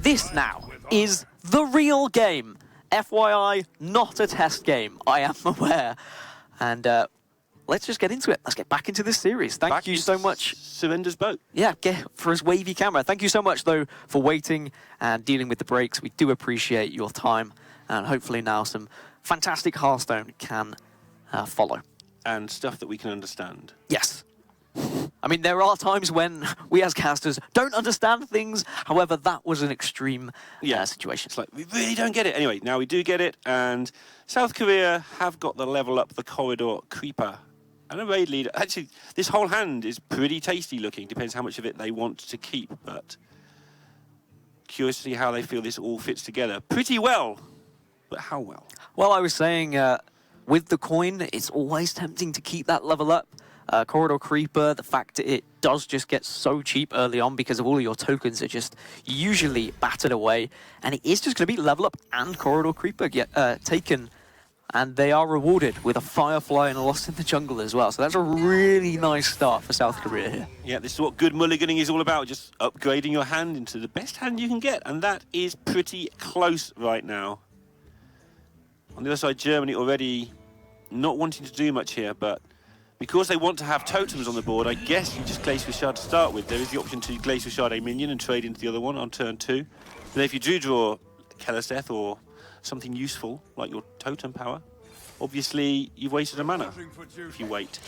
this now is the real game. FYI, not a test game, I am aware. And let's just get into it. Let's get back into this series. Thank you so much. Surrender's boat. Yeah, for his wavy camera. Thank you so much, though, for waiting and dealing with the breaks. We do appreciate your time. And hopefully now some fantastic Hearthstone can follow. And stuff that we can understand. Yes. I mean, there are times when we as casters don't understand things. However, that was an extreme situation. It's like, we really don't get it. Anyway, now we do get it. And South Korea have got the level up the corridor creeper. And a raid leader. Actually, this whole hand is pretty tasty looking. Depends how much of it they want to keep. But curious to see how they feel this all fits together. Pretty well. But how well? Well, I was saying, with the coin, it's always tempting to keep that level up. Corridor Creeper, the fact that it does just get so cheap early on because of all of your tokens are just usually battered away. And it is just going to be level up and Corridor Creeper taken. And they are rewarded with a Firefly and a Lost in the Jungle as well. So that's a really nice start for South Korea here. Yeah, this is what good mulliganing is all about. Just upgrading your hand into the best hand you can get. And that is pretty close right now. On the other side, Germany already not wanting to do much here, but because they want to have totems on the board, I guess you just Glacier Shard to start with. There is the option to Glacier Shard a minion and trade into the other one on turn 2. Then if you do draw Keleseth or something useful, like your totem power, obviously you've wasted a mana if you wait.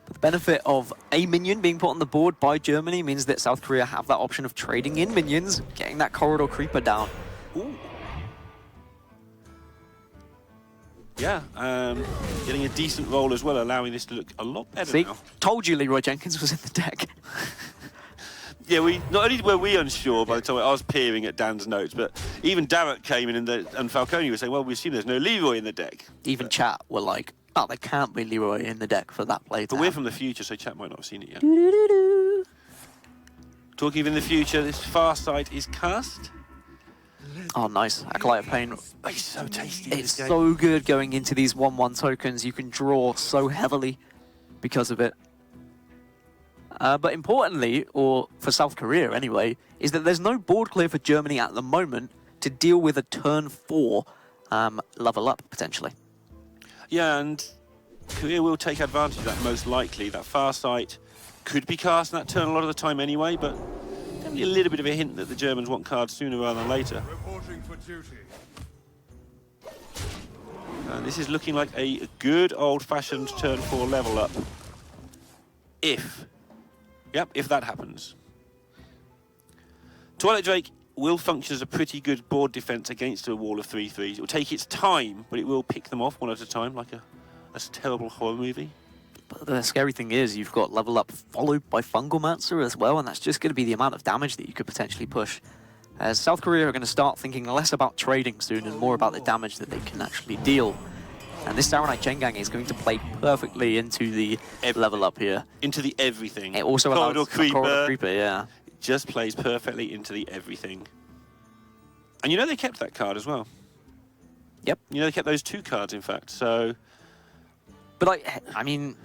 But the benefit of a minion being put on the board by Germany means that South Korea have that option of trading in minions, getting that Corridor Creeper down. Ooh. Yeah, getting a decent roll as well, allowing this to look a lot better now. Told you Leroy Jenkins was in the deck. Yeah, not only were we unsure by the time I was peering at Dan's notes, but even Darrett came in and Falcone was saying, well, we assume there's no Leroy in the deck. Even chat were like, oh, there can't be Leroy in the deck for that play. But we're from the future, so chat might not have seen it yet. Talking of in the future, this far sight is cast. Oh, nice. Acolyte of Pain. It's so tasty. It's so good going into these 1/1 tokens. You can draw so heavily because of it. But importantly, or for South Korea anyway, is that there's no board clear for Germany at the moment to deal with a turn 4 level up, potentially. Yeah, and Korea will take advantage of that most likely. That far sight could be cast in that turn a lot of the time anyway, but definitely a little bit of a hint that the Germans want cards sooner rather than later. Reporting for duty. And this is looking like a good old-fashioned turn 4 level up. If that happens. Twilight Drake will function as a pretty good board defense against a wall of 3/3s. It will take its time, but it will pick them off one at a time like a terrible horror movie. But the scary thing is you've got level up followed by Fungalmancer as well, and that's just going to be the amount of damage that you could potentially push. As South Korea are going to start thinking less about trading soon and more about the damage that they can actually deal. And this Saronite Chengang is going to play perfectly into the level up here. Into the everything. It also allows Corridor Creeper, yeah. It just plays perfectly into the everything. And you know they kept that card as well. Yep. You know they kept those 2 cards, in fact, so... But I mean,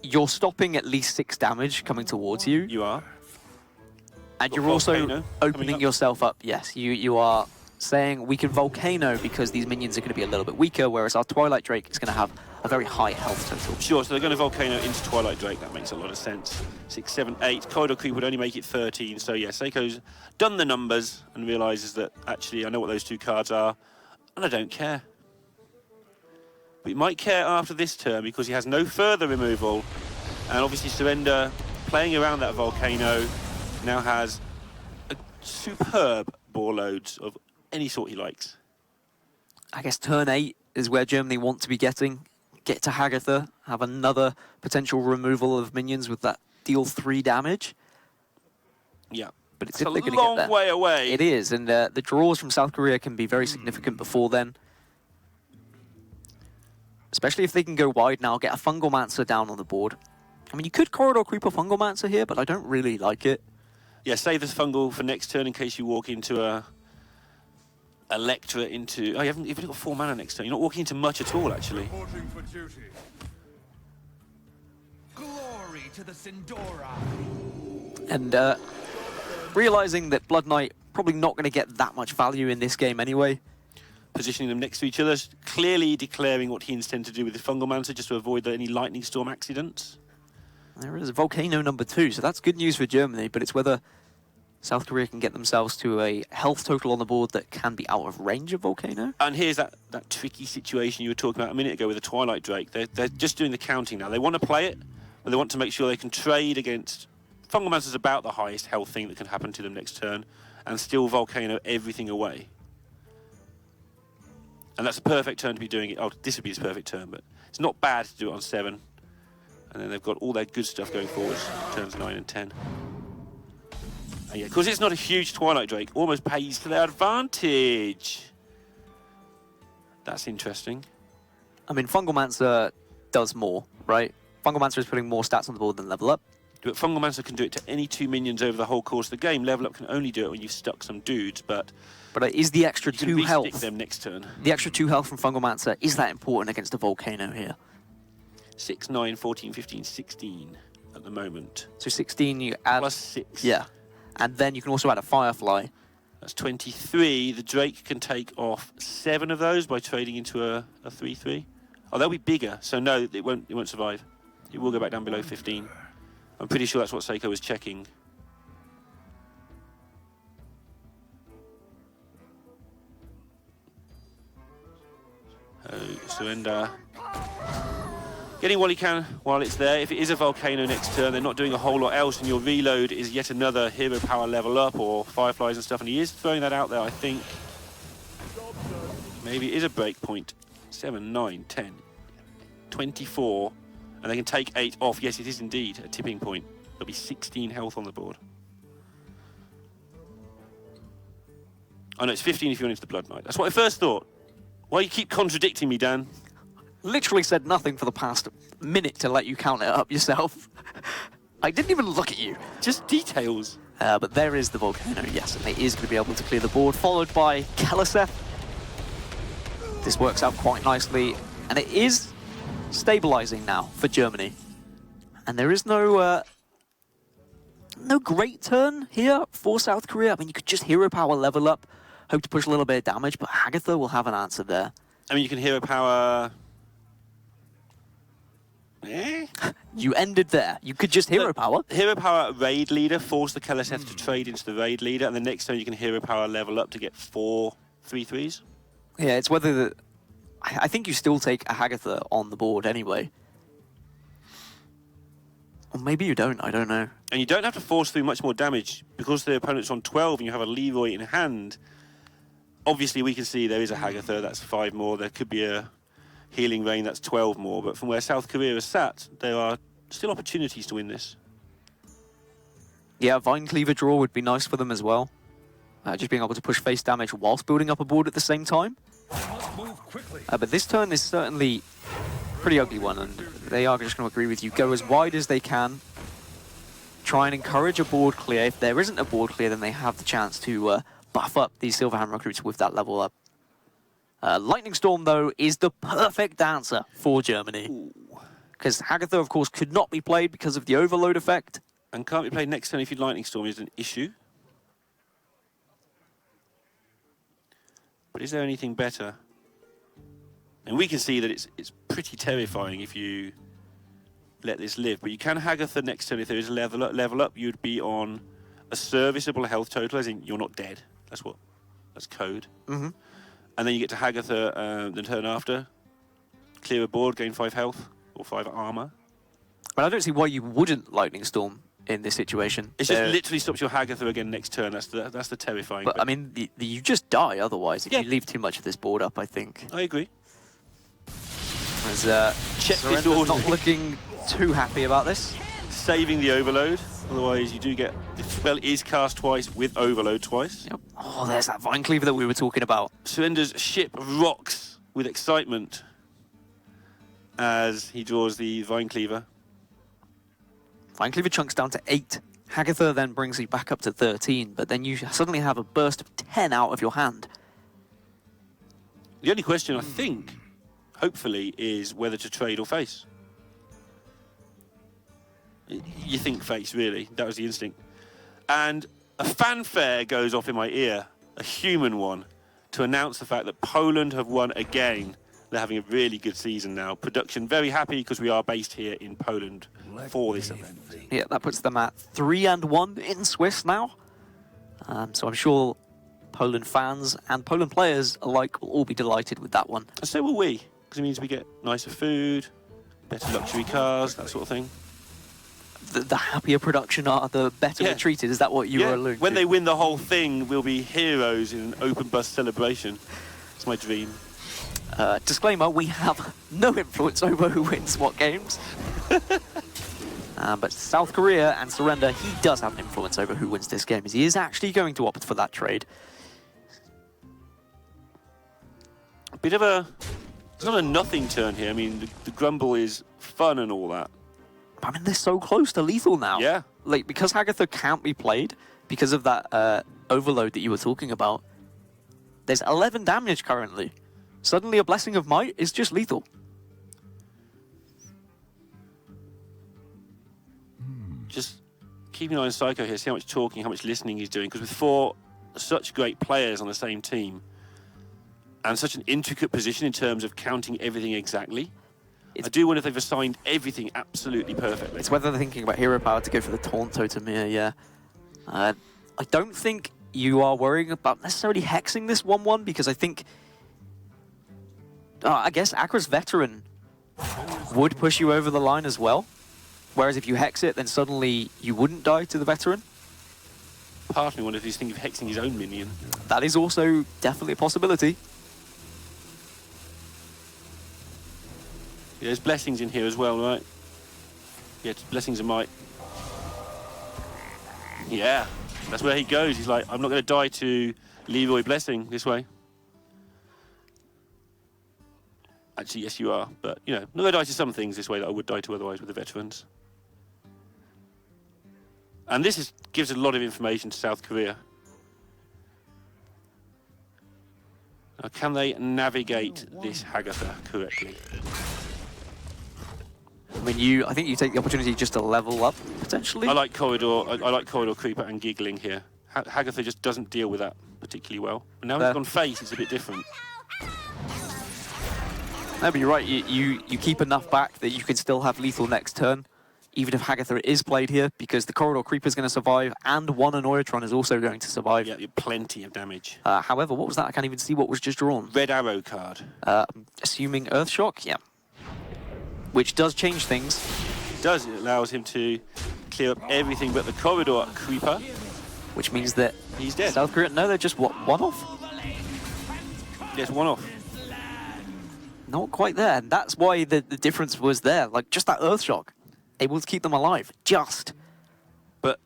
you're stopping at least 6 damage coming towards you. You are. And you're also opening yourself up. Yes, you are saying we can Volcano because these minions are going to be a little bit weaker, whereas our Twilight Drake is going to have a very high health total. Sure, so they're going to Volcano into Twilight Drake. That makes a lot of sense. 6, 7, 8. Corridor Creep would only make it 13. So yeah, Seiko's done the numbers and realises that actually I know what those 2 cards are, and I don't care. But he might care after this turn because he has no further removal, and obviously Surrender, playing around that Volcano, now has a superb ball loads of any sort he likes. I guess turn 8 is where Germany want to be getting. Get to Hagatha, have another potential removal of minions with that deal 3 damage. Yeah. But it's a long way away. It is, and the draws from South Korea can be very significant before then. Especially if they can go wide now, get a Fungalmancer down on the board. I mean, you could Corridor Creeper Fungalmancer here, but I don't really like it. Yeah, save this Fungal for next turn in case you walk into a Electra into... Oh, you've only got 4 mana next turn. You're not walking into much at all, actually. Reporting for duty. Glory to the Sindora. And realizing that Blood Knight probably not going to get that much value in this game anyway. Positioning them next to each other, clearly declaring what he intends to do with the Fungal Mancer just to avoid any lightning storm accidents. There is Volcano number 2, so that's good news for Germany, but it's whether South Korea can get themselves to a health total on the board that can be out of range of Volcano. And here's that tricky situation you were talking about a minute ago with the Twilight Drake. They're just doing the counting now. They want to play it, but they want to make sure they can trade against... Fungal Mancer's about the highest health thing that can happen to them next turn, and still Volcano everything away. And that's a perfect turn to be doing it. Oh, this would be his perfect turn, but it's not bad to do it on 7. And then they've got all their good stuff going forwards, turns 9 and 10. And yeah, because it's not a huge Twilight Drake, almost pays to their advantage. That's interesting. I mean, Fungal Mancer does more, right? Fungal Mancer is putting more stats on the board than Level Up. But Fungal Mancer can do it to any 2 minions over the whole course of the game. Level Up can only do it when you've stuck some dudes, but is the extra 2 health... them next turn. The extra 2 health from Fungal Mancer, is that important against a Volcano here? 6, 9, 14, 15, 16 at the moment. So 16 you add... Plus 6. Yeah. And then you can also add a Firefly. That's 23. The Drake can take off 7 of those by trading into a 3-3. Oh, they'll be bigger, so no, it won't survive. It will go back down below 15. I'm pretty sure that's what Seiko was checking. Surrender. Getting what he can while it's there. If it is a Volcano next turn, they're not doing a whole lot else, and your reload is yet another hero power level up or Fireflies and stuff, and he is throwing that out there, I think. Maybe it is a break point. 7, 9, 10, 24, and they can take 8 off. Yes, it is indeed a tipping point. There'll be 16 health on the board. Oh no, it's 15 if you're into the Blood Knight. That's what I first thought. Why you keep contradicting me, Dan? Literally said nothing for the past minute to let you count it up yourself. I didn't even look at you. Just details. But there is the Volcano, yes, and it is going to be able to clear the board, followed by Keleseth. This works out quite nicely, and it is stabilizing now for Germany. And there is no great turn here for South Korea. I mean, you could just hero power level up, hope to push a little bit of damage, but Hagatha will have an answer there. I mean, you can hero power... You ended there. You could just hero power. Hero power raid leader, force the Keleseth to trade into the raid leader, and the next turn you can hero power level up to get 4 3-3s. Yeah, it's whether I think you still take a Hagatha on the board anyway. Or maybe you don't, I don't know. And you don't have to force through much more damage because the opponent's on 12 and you have a Leroy in hand. Obviously, we can see there is a Hagatha, that's 5 more. There could be a Healing Rain, that's 12 more. But from where South Korea is sat, there are still opportunities to win this. Yeah, Vine Cleaver draw would be nice for them as well. Just being able to push face damage whilst building up a board at the same time. But this turn is certainly a pretty ugly one, and they are just going to agree with you. Go as wide as they can. Try and encourage a board clear. If there isn't a board clear, then they have the chance to buff up these Silverhand recruits with that level up. Lightning Storm, though, is the perfect answer for Germany. Because Hagatha, of course, could not be played because of the overload effect. And can't be played next turn if you Lightning Storm is an issue. But is there anything better? And we can see that it's pretty terrifying if you let this live. But you can Hagatha next turn if there is a level up. You'd be on a serviceable health total, as in you're not dead. That's code. Mm-hmm. And then you get to Hagatha the turn after. Clear a board, gain 5 health or 5 armor. But I don't see why you wouldn't Lightning Storm in this situation. It just literally stops your Hagatha again next turn. That's the terrifying But bit. I mean, you just die otherwise if Yeah. you leave too much of this board up, I think. I agree. As Check this Surrender's order. not looking too happy about this. Saving the overload. Otherwise, you do get... The spell is cast twice with overload twice. Yep. Oh, there's that Vine Cleaver that we were talking about. Surrender's ship rocks with excitement as he draws the Vine Cleaver. Vine Cleaver chunks down to 8. Hagatha then brings you back up to 13, but then you suddenly have a burst of 10 out of your hand. The only question, I think, hopefully, is whether to trade or face. You think face, really. That was the instinct. And a fanfare goes off in my ear, a human one, to announce the fact that Poland have won again. They're having a really good season now. Production very happy because we are based here in Poland for this event. Yeah, that puts them at 3-1 in Swiss now. So I'm sure Poland fans and Poland players alike will all be delighted with that one. And so will we, because it means we get nicer food, better luxury cars, that sort of thing. The happier production are, the better we're treated. Is that what you were alluding to? When they win the whole thing, we'll be heroes in an open bus celebration. It's my dream. Disclaimer, we have no influence over who wins what games. But South Korea and Surrender, he does have an influence over who wins this game, as he is actually going to opt for that trade. A bit of a... It's not a nothing turn here. I mean, the grumble is fun and all that. I mean, they're so close to lethal now. Yeah. Like, because Hagatha can't be played, because of that overload that you were talking about, there's 11 damage currently. Suddenly a Blessing of Might is just lethal. Just keep an eye on Seiko here, see how much talking, how much listening he's doing, because with 4 such great players on the same team, and such an intricate position in terms of counting everything exactly, I do wonder if they've assigned everything absolutely perfectly. It's whether they're thinking about hero power to go for the taunt totem here, yeah. I don't think you are worrying about necessarily hexing this 1-1, because I think... I guess Akra's Veteran would push you over the line as well. Whereas if you hex it, then suddenly you wouldn't die to the Veteran. Part of me wonders if he's thinking of hexing his own minion. That is also definitely a possibility. Yeah, there's blessings in here as well, right? Yeah, it's blessings of might. Yeah, that's where he goes. He's like, I'm not going to die to Leroy Blessing this way. Actually, yes, you are. But, you know, I'm not going to die to some things this way that I would die to otherwise with the veterans. And this gives a lot of information to South Korea. Now, can they navigate this Hagatha correctly? I mean, I think you take the opportunity just to level up, potentially. I like Corridor. I like Corridor Creeper and Giggling here. Hagatha just doesn't deal with that particularly well. But now he's gone face, it's a bit different. No, but you're right. You keep enough back that you can still have lethal next turn, even if Hagatha is played here, because the Corridor Creeper is going to survive, and one Anoyatron is also going to survive. Yeah, plenty of damage. However, what was that? I can't even see what was just drawn. Red arrow card. Assuming Earthshock, yeah. Which does change things. It does. It allows him to clear up everything but the Corridor Creeper. Which means that he's dead. South Korea, no, they're just, what, one off? Yes, one off. Not quite there, and that's why the difference was there. Like, just that Earthshock, able to keep them alive, just. But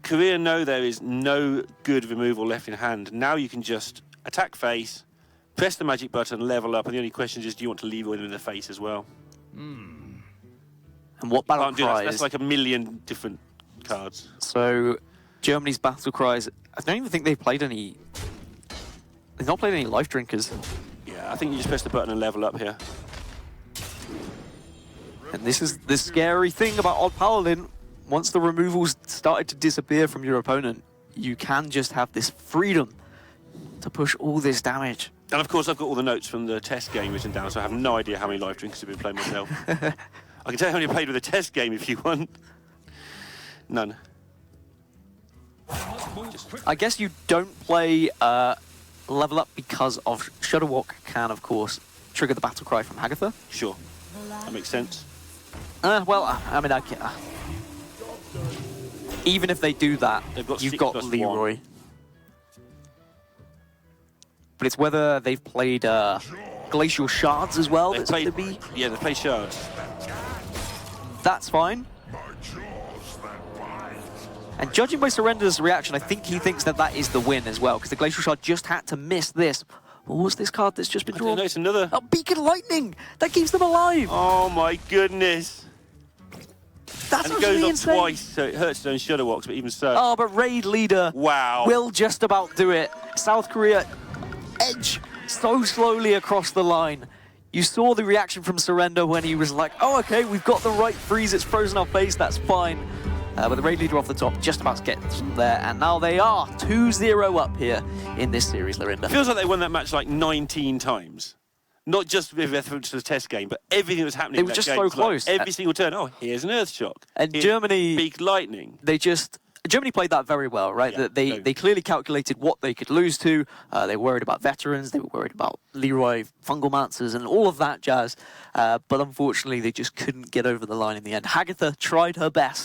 Korea know there is no good removal left in hand. Now you can just attack face, press the magic button, level up, and the only question is, do you want to leave him in the face as well? And what battle cries? That's like a million different cards. So, Germany's battle cries, I don't even think they've played any... They've not played any Life Drinkers. Yeah, I think you just press the button and level up here. And this is the scary thing about Odd Paladin. Once the removals started to disappear from your opponent, you can just have this freedom to push all this damage. And of course, I've got all the notes from the test game written down, so I have no idea how many Life Drinkers I've been playing myself. I can tell you how many I played with a test game if you want. None. I guess you don't play level up because of Shudderwalk can, of course, trigger the battle cry from Hagatha. Sure. That makes sense. Well, I mean, even if they do that, you've got Leroy. 1. But it's whether they've played Glacial Shards as well. They've played Shards. That's fine. And judging by Surrender's reaction, I think he thinks that that is the win as well, because the Glacial Shard just had to miss this. What was this card that's just been drawn? I don't know, it's another... Oh, Beacon Lightning! That keeps them alive! Oh my goodness! That's and it goes insane. off twice, so it hurts his own Shudderwalks, but even so... Oh, but Raid Leader will just about do it. South Korea edge so slowly across the line. You saw the reaction from Surrender when he was like, oh, okay, we've got the right freeze, it's frozen our face, that's fine. but the raid leader off the top just about gets them there, and now they are 2-0 up here in this series, Lorinda. Feels like they won that match like 19 times. Not just with reference to the test game, but everything that was happening. They were just so close. Like every single turn. Oh, here's an earth shock. And here's Germany, big lightning. Germany played that very well, right? Yeah, they clearly calculated what they could lose to. They were worried about veterans. They were worried about Leroy Fungalmancers and all of that jazz. But unfortunately, they just couldn't get over the line in the end. Hagatha tried her best